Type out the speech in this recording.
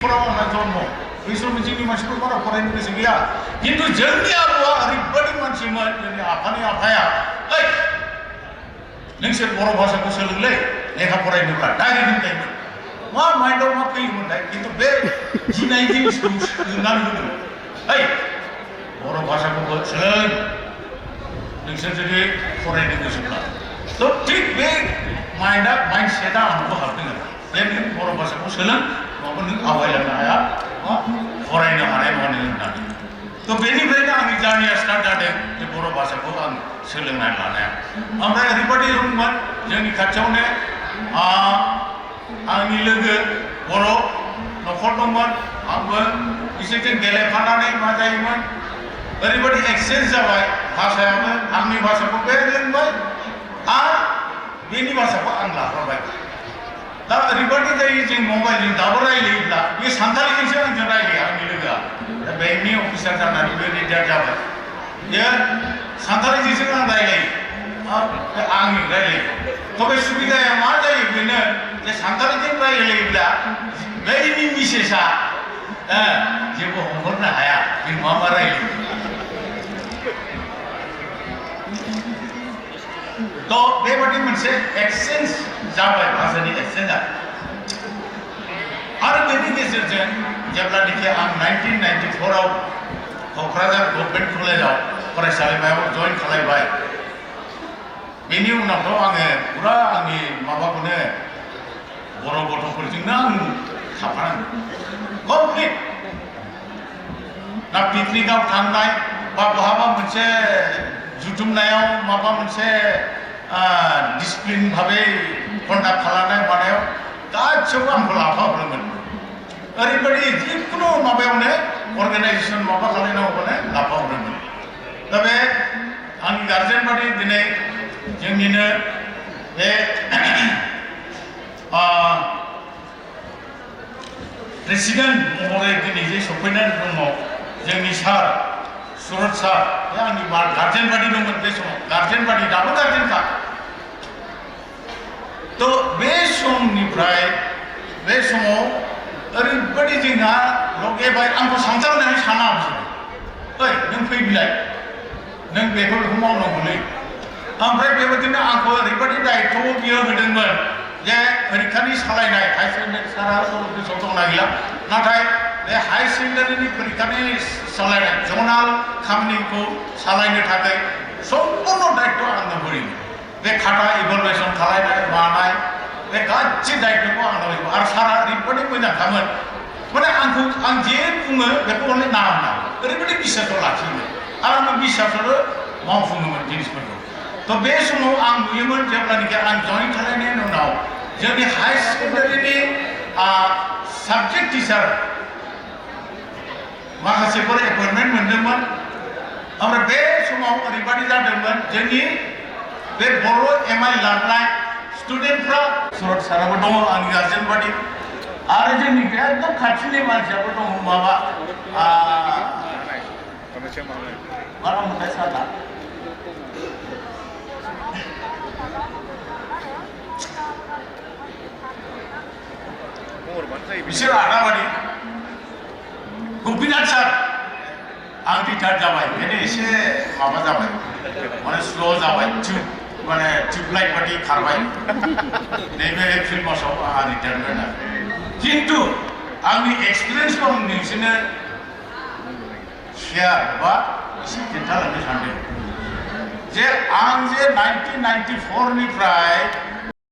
जन्म बै समाव जोंनि मानसिफोर बारा फरायनो गोसो गैया खिन्थु जोंनि आबौआ ओरैबायदि मानसिमोन जोंनि आफानि आफाया ओइ नोंसोर बर' भाषाखौ सोलोंलै लेखा फरायनोब्ला डाइरेक्ट होनखायोमोन मा माइन्डआव मा फैयोमोनथाय खिन्थु बे गिनाय जिनिसखौ सोलोंनानै होदों ओइ बर' भाषाखौबो सोलों नोंसोर जुदि फरायनो गोसोब्ला थ' थिग बे माइन्डसेटआ आंबो हाबदों आरो जे नों बर' भाषाखौ सोलों नङाबा नों आवगायलांनो हाया मा फरायनो हानाय नङा नों होननानै थ' बेनिफ्रायनो आंनि जार्निया स्टार्ट जादों जे बर' भाषाखौ आं सोलोंनानै लानाया ओमफ्राय ओरैबायदि दंमोन जोंनि खाथियावनो आंनि लोगो बर' न'खर दंमोन आंबो बिसोरजों गेलेफानानै मा जायोमोन ओरैबायदि एक्सचेन्ज जाबाय भाषायाबो आंनि भाषाखौ बे रोंबाय आरो बेनि भाषाखौ आं लाफाबाय दा ओरैबायदि जायो जों मबाइलजों दाबो रायलायोब्ला बे सानथालिजोंसो आंजों रायलायो आंनि लोगोआ दा बेंकनि अफिसार जानानै बे रिटायार जाबाय बे सानथालिजोंसो आं रायलायो आंजों रायलायो थ' बे सुबिदाया मा जायो बेनो जे सानथालिजों रायलायोब्ला बैनि मिसेसआ जेबो हमहरनो हाया जों मा रायलायो थ' बेबादि मोनसे एक्सचेन्ज जाबाय भाषानि एक्सचेन्जआ आरो बेनि गेजेरजों जेब्लानाखि आं 1994आव क'क्राझार गभर्नमेन्ट कलेजाव फरायसालिमायाव जइन खालामबाय बेनि उनावथ' आङो फुरा आंनि माबाखौनो बर' गथ'फोरजोंनो आं थाफानांगौ कमप्लिट ना पिकनिकआव थांनाय बा बहाबा मोनसे जुथुमनायाव माबा मोनसे डिसिप्लिन भाबै कन्डाक्ट खालामनाय मानायाव गासैबो आंखौ लाफाहरोमोन ओरैबायदि जिखुनु माबायावनो अर्गानाइजेसन माबा खालामनांगौबानो लाफाहरोमोन दा बे आंनि गार्जेन बादि दिनै जोंनिनो बे प्रेसिडेन्ट महरै दिनै जे सफैनानै दङ जोंनि सार सुरत सार बे आंनि गार्जेन बादि दंमोन बे समाव गार्जेन बादि दाबो गार्जेनखा थ' बे समनिफ्राय बे समाव ओरैबायदि जोंहा लगेबाय आंखौ सानथारनानै साना बिसोरो ओइ नों फै बिलाइ नों बेखौ मावनांगौलै ओमफ्राय बेबायदिनो आंखौ ओरैबायदि दायित्व बियो होदोंमोन जे परिखानि सालायनाय हायार सेकेन्डारि सारा गोसोआव दंना गैला नाथाय बे हायार सेकेन्डारिनि परिखानि सालायनाय जनाल खामानिखौ सालायनो थाखाय सम्पूर्ण दायित्व आंनो होयोमोन बे खाटा इभालुएसन खालामनाय मानाय बे गासै दायित्वखौ आंनो होयोमोन आरो सारा ओरैबायदि मोजांखामोन माने आंखौ आं जे बुङो बेखौ हले ना होनना ओरैबायदि बिसासाव लाखियोमोन आरो आङो बिसासावनो मावफुङोमोन जिनिसफोरखौ थ' बे समाव आं नुयोमोन जेब्लानाखि आं जइन खालामनायनि उनाव जोंनि हायार सेकेन्डारिनि साबजेक्ट टिचार माखासेफोर एपइन्टमेन्ट मोनदोंमोन ओमफ्राय बे समाव ओरैबायदि जादोंमोन जोंनि बे बर' एमआइ लानाय स्टुडेन्टफ्रा सुरत साराबो दङ आंनि गार्जेन बादि आरो जोंनि एकदम खाथिनि मानसियाबो दङ माबा मा नाममोनथाय सारना बिसोर आदाबादि गपिनाथ सार आं रिटायार जाबाय बेनो एसे माबा जाबाय माने स्ल' जाबाय माने टिउबलाइट बादि खारबाय नैबे एप्रिल मासाव आंहा रिटायारमेन्टआ खिन्थु आंनि एक्सपिरियेन्सखौ आं नोंसोरनो शेयार बा एसे खिन्थालांनो सानदों जे आं जे 1994निफ्राय